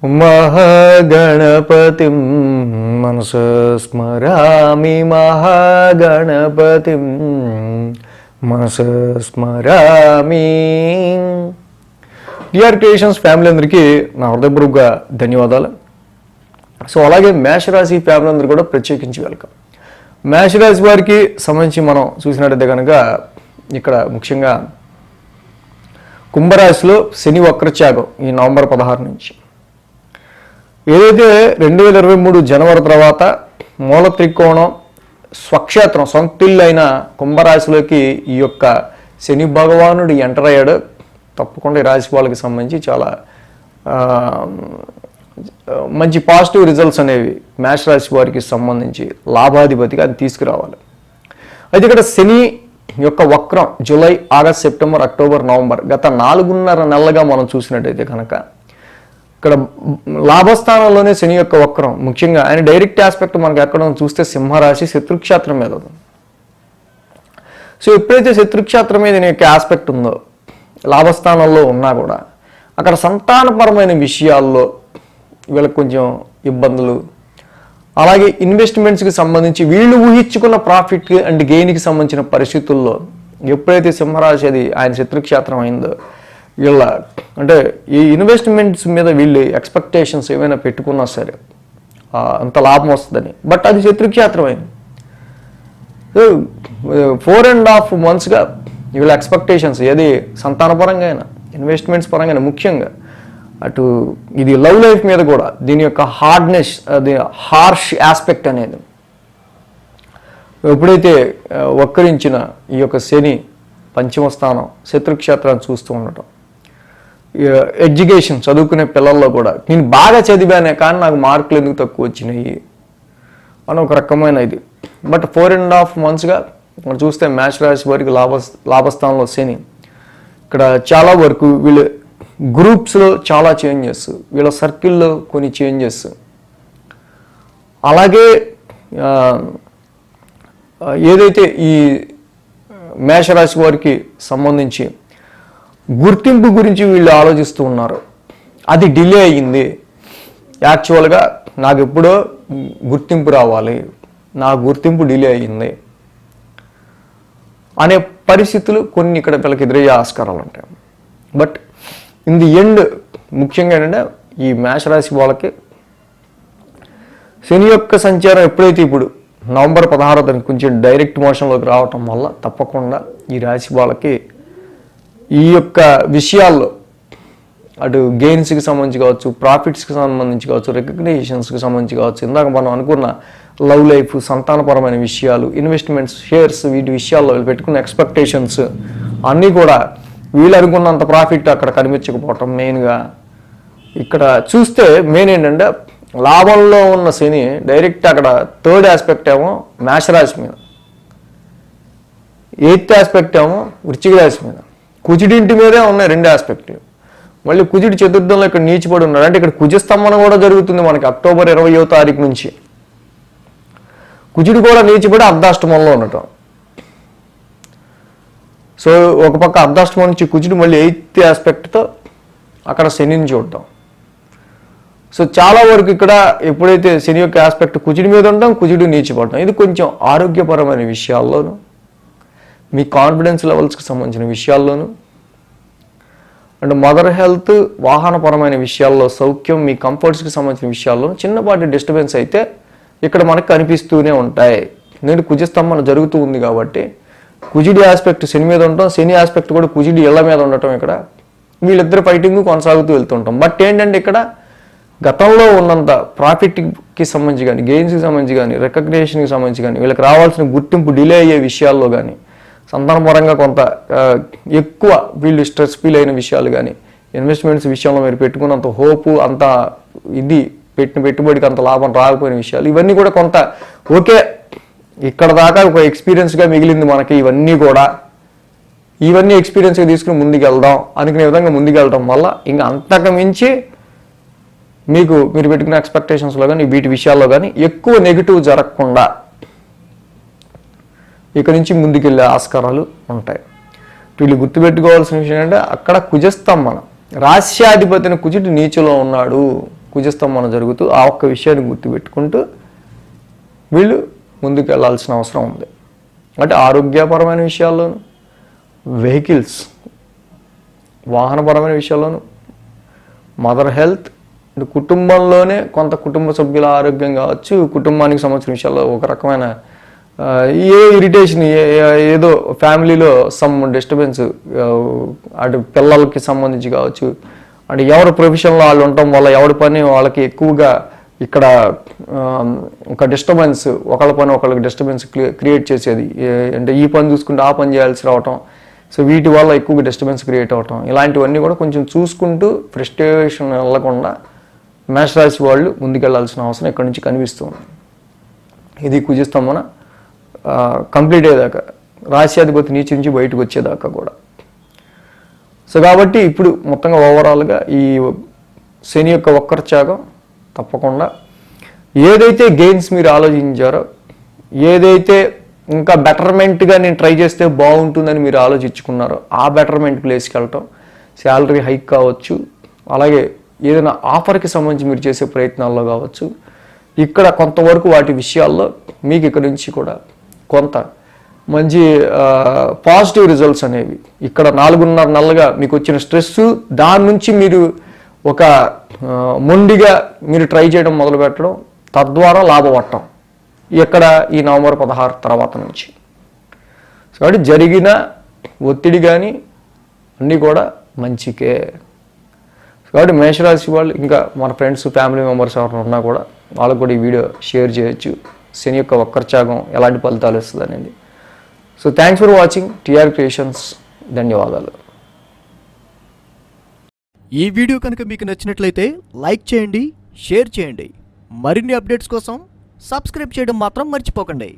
మహాగణపతిం మనసా స్మరామి మహాగణపతిం మనసా స్మరామి. DR creations family అందరికీ నా హృదయపూర్వక ధన్యవాదాలు. సో అలాగే మేషరాశి ఫ్యామిలీ అందరూ కూడా ప్రత్యేకించి వెల్కమ్. మేషరాశి వారికి సంబంధించి మనం చూసినట్టయితే కనుక ఇక్కడ ముఖ్యంగా కుంభరాశిలో శని వక్రత్యాగం ఈ నవంబర్ 16 నుంచి, ఏదైతే 2023 జనవరి తర్వాత మూల త్రికోణం స్వక్షేత్రం సొంతిల్లు అయిన కుంభరాశిలోకి ఈ యొక్క శని భగవానుడు ఎంటర్ అయ్యాడు. తప్పకుండా ఈ రాశి వాళ్ళకి సంబంధించి చాలా మంచి పాజిటివ్ రిజల్ట్స్ అనేవి మేషరాశి వారికి సంబంధించి లాభాధిపతిగా అది తీసుకురావాలి. అయితే ఇక్కడ శని యొక్క వక్రం July, August, September, October, November గత 4.5 నెలలుగా మనం చూసినట్టయితే కనుక ఇక్కడ లాభస్థానంలోనే శని యొక్క వక్రం, ముఖ్యంగా ఆయన డైరెక్ట్ ఆస్పెక్ట్ మనకు ఎక్కడ చూస్తే సింహరాశి శత్రుక్షేత్రం మీద ఉంది. సో ఎప్పుడైతే శత్రుక్షేత్రం మీద యొక్క ఆస్పెక్ట్ ఉందో లాభస్థానంలో ఉన్నా కూడా అక్కడ సంతానపరమైన విషయాల్లో వీళ్ళకి కొంచెం ఇబ్బందులు, అలాగే ఇన్వెస్ట్మెంట్స్కి సంబంధించి వీళ్ళు ఊహించుకున్న ప్రాఫిట్ అండ్ గెయిన్కి సంబంధించిన పరిస్థితుల్లో ఎప్పుడైతే సింహరాశి అది ఆయన శత్రుక్షేత్రం అయిందో వీళ్ళ అంటే ఈ ఇన్వెస్ట్మెంట్స్ మీద వీళ్ళు ఎక్స్పెక్టేషన్స్ ఏమైనా పెట్టుకున్నా సరే అంత లాభం వస్తుందని, బట్ అది శత్రుక్షేత్రం అయింది. 4.5 monthsగా వీళ్ళ ఎక్స్పెక్టేషన్స్ ఏది సంతానపరంగా అయినా ఇన్వెస్ట్మెంట్స్ పరంగా ముఖ్యంగా అటు ఇది లవ్ లైఫ్ మీద కూడా దీని యొక్క హార్డ్నెస్, అది హార్ష్ ఆస్పెక్ట్ అనేది ఎప్పుడైతే వక్రించిన ఈ యొక్క శని పంచమ స్థానం శత్రుక్షేత్రాన్ని చూస్తూ ఉండటం, ఎడ్యుకేషన్ చదువుకునే పిల్లల్లో కూడా నేను బాగా చదివానే కానీ నాకు మార్కులు ఎందుకు తక్కువ వచ్చినాయి అని ఒక రకమైన ఇది. బట్ 4.5 monthsగా మనం చూస్తే మేష రాశి వారికి లాభస్థానంలో శని, ఇక్కడ చాలా వరకు వీళ్ళు గ్రూప్స్లో చాలా చేంజెస్, వీళ్ళ సర్కిల్లో కొన్ని చేంజెస్, అలాగే ఏదైతే ఈ మేషరాశి వారికి సంబంధించి గుర్తింపు గురించి వీళ్ళు ఆలోచిస్తూ ఉన్నారు, అది డిలే అయ్యింది. యాక్చువల్గా నాకు ఎప్పుడో గుర్తింపు రావాలి, నా గుర్తింపు డిలే అయ్యింది అనే పరిస్థితులు కొన్ని ఇక్కడ వీళ్ళకి ఎదురయ్యే ఆస్కారాలు ఉంటాయి. బట్ ఇన్ ది ఎండ్ ముఖ్యంగా ఏంటంటే ఈ మేషరాశి వాళ్ళకి శని యొక్క సంచారం ఎప్పుడైతే ఇప్పుడు నవంబర్ 16 కొంచెం డైరెక్ట్ మోషన్లోకి రావటం వల్ల తప్పకుండా ఈ రాశి వాళ్ళకి ఈ యొక్క విషయాల్లో అటు గెయిన్స్కి సంబంధించి కావచ్చు, ప్రాఫిట్స్కి సంబంధించి కావచ్చు, రికగ్నిషన్స్కి సంబంధించి కావచ్చు, ఇందాక మనం అనుకున్న లవ్ లైఫ్, సంతానపరమైన విషయాలు, ఇన్వెస్ట్మెంట్స్, షేర్స్, వీటి విషయాల్లో వీళ్ళు పెట్టుకున్న ఎక్స్పెక్టేషన్స్ అన్నీ కూడా వీళ్ళు అనుకున్నంత ప్రాఫిట్ అక్కడ కనిపించకపోవటం మెయిన్గా. ఇక్కడ చూస్తే మెయిన్ ఏంటంటే లాభంలో ఉన్న శని డైరెక్ట్ అక్కడ థర్డ్ ఆస్పెక్ట్ ఏమో మేషరాశి మీద, 8th ఆస్పెక్ట్ ఏమో వృశ్చిక రాశి మీద, కుజుడింటి మీదే ఉన్నాయి 2 ఆస్పెక్ట్లు. మళ్ళీ కుజుడి చతుర్థంలో ఇక్కడ నీచిపడి ఉన్నాడు, అంటే ఇక్కడ కుజస్తంభన కూడా జరుగుతుంది మనకి అక్టోబర్ 20వ తారీఖు నుంచి. కుజుడు కూడా నీచిపడి అర్ధాష్టమంలో ఉండటం. సో ఒక పక్క అర్ధాష్టమం నుంచి కుజుడు మళ్ళీ 8th ఆస్పెక్ట్తో అక్కడ శనిని చూడటం. సో చాలా వరకు ఇక్కడ ఎప్పుడైతే శని యొక్క ఆస్పెక్ట్ కుజుడి మీద ఉండటం, కుజుడు నీచిపడటం, ఇది కొంచెం ఆరోగ్యపరమైన విషయాల్లోనూ, మీ కాన్ఫిడెన్స్ లెవెల్స్కి సంబంధించిన విషయాల్లోనూ, అండ్ మదర్ హెల్త్, వాహనపరమైన విషయాల్లో సౌఖ్యం, మీ కంఫర్ట్స్కి సంబంధించిన విషయాల్లో చిన్నపాటి డిస్టర్బెన్స్ అయితే ఇక్కడ మనకు కనిపిస్తూనే ఉంటాయి. నేను కుజస్తంభన జరుగుతూ ఉంది కాబట్టి కుజుడి ఆస్పెక్ట్ శని మీద ఉండటం, శని ఆస్పెక్ట్ కూడా కుజుడి ఇళ్ల మీద ఉండటం, ఇక్కడ వీళ్ళిద్దరు ఫైటింగ్ కొనసాగుతూ వెళ్తుంటాం. బట్ ఏంటంటే ఇక్కడ గతంలో ఉన్నంత ప్రాఫిట్కి సంబంధించి కానీ, గెయిన్స్కి సంబంధించి కానీ, రికగ్నిషన్కి సంబంధించి కానీ, వీళ్ళకి రావాల్సిన గుర్తింపు డిలే అయ్యే విషయాల్లో కానీ, సంతానపరంగా కొంత ఎక్కువ వీళ్ళు స్ట్రెస్ ఫీల్ అయిన విషయాలు కానీ, ఇన్వెస్ట్మెంట్స్ విషయంలో మీరు పెట్టుకున్నంత హోపు, అంత ఇది పెట్టిన పెట్టుబడికి అంత లాభం రాకపోయిన విషయాలు, ఇవన్నీ కూడా కొంత ఓకే ఇక్కడ దాకా ఒక ఎక్స్పీరియన్స్గా మిగిలింది మనకి. ఇవన్నీ ఎక్స్పీరియన్స్గా తీసుకుని ముందుకు వెళ్దాం అనుకునే విధంగా ముందుకు వెళ్ళడం వల్ల ఇంకా అంతకు మించి మీరు పెట్టుకున్న ఎక్స్పెక్టేషన్స్లో కానీ వీటి విషయాల్లో కానీ ఎక్కువ నెగిటివ్ జరగకుండా ఇక్కడి నుంచి ముందుకెళ్ళే ఆస్కారాలు ఉంటాయి. వీళ్ళు గుర్తుపెట్టుకోవాల్సిన విషయం ఏంటంటే అక్కడ కుజస్తంభన, రాశ్యాధిపతిని కుజుడు నీచులో ఉన్నాడు. కుజస్తంభన జరుగుతూ ఆ ఒక్క విషయాన్ని గుర్తుపెట్టుకుంటూ వీళ్ళు ముందుకు వెళ్ళాల్సిన అవసరం ఉంది. అంటే ఆరోగ్యపరమైన విషయాల్లోనూ, వెహికల్స్ వాహనపరమైన విషయాల్లోనూ, మదర్ హెల్త్, కుటుంబంలోనే కొంత కుటుంబ సభ్యుల ఆరోగ్యం కావచ్చు, కుటుంబానికి సంబంధించిన విషయాల్లో ఒక రకమైన ఇరిటేషన్, ఏదో ఫ్యామిలీలో సమ్ డిస్టర్బెన్స్, అటు పిల్లలకి సంబంధించి కావచ్చు, అంటే ఎవరి ప్రొఫెషన్లో వాళ్ళు ఉండటం వల్ల ఎవరి పని వాళ్ళకి ఎక్కువగా ఇక్కడ ఒక డిస్టర్బెన్స్, ఒకళ్ళ పని ఒకళ్ళకి డిస్టర్బెన్స్ క్రియేట్ చేసేది, అంటే ఈ పని చూసుకుంటే ఆ పని చేయాల్సి రావటం, సో వీటి వల్ల ఎక్కువగా డిస్టర్బెన్స్ క్రియేట్ అవటం, ఇలాంటివన్నీ కూడా కొంచెం చూసుకుంటూ ఫ్రస్ట్రేషన్ వెళ్ళకుండా మేషరాశి వాళ్ళు ముందుకెళ్లాల్సిన అవసరం ఇక్కడ నుంచి కనిపిస్తుంది. ఇది కుజస్తంభన కంప్లీట్ అయ్యేదాకా, రాశ్యాధిపతి నీచి నుంచి బయటకు వచ్చేదాకా కూడా. సో కాబట్టి ఇప్పుడు మొత్తంగా ఓవరాల్గా ఈ శని యొక్క వక్రత్యాగం తప్పకుండా ఏదైతే గెయిన్స్ మీరు ఆలోచించారో, ఏదైతే ఇంకా బెటర్మెంట్గా నేను ట్రై చేస్తే బాగుంటుందని మీరు ఆలోచించుకున్నారో ఆ బెటర్మెంట్ ప్లేస్కి వెళ్ళటం, శాలరీ హైక్ కావచ్చు, అలాగే ఏదైనా ఆఫర్కి సంబంధించి మీరు చేసే ప్రయత్నాల్లో కావచ్చు, ఇక్కడ కొంతవరకు వాటి విషయాల్లో మీకు ఇక్కడ నుంచి కూడా కొంత మంచి పాజిటివ్ రిజల్ట్స్ అనేవి ఇక్కడ 4.5 నెలలుగా మీకు వచ్చిన స్ట్రెస్, దాని నుంచి మీరు ఒక మొండిగా మీరు ట్రై చేయడం మొదలుపెట్టడం, తద్వారా లాభపడటం ఇక్కడ ఈ నవంబర్ 16 తర్వాత నుంచి. కాబట్టి జరిగిన ఒత్తిడి కానీ అన్నీ కూడా మంచికే. కాబట్టి మేషరాశి వాళ్ళు ఇంకా మన ఫ్రెండ్స్, ఫ్యామిలీ మెంబర్స్ ఎవరైనా ఉన్నా కూడా వాళ్ళకు కూడా ఈ వీడియో షేర్ చేయొచ్చు, శని యొక్క వక్రత్యాగం ఎలాంటి ఫలితాలు ఇస్తుంది అనేది. So thanks for watching TR creations. ధన్యవాదాలు. ఈ వీడియో కనుక మీకు నచ్చినట్లయితే లైక్ చేయండి, షేర్ చేయండి. మరిన్ని అప్డేట్స్ కోసం సబ్స్క్రైబ్ చేయడం మాత్రం మర్చిపోకండి.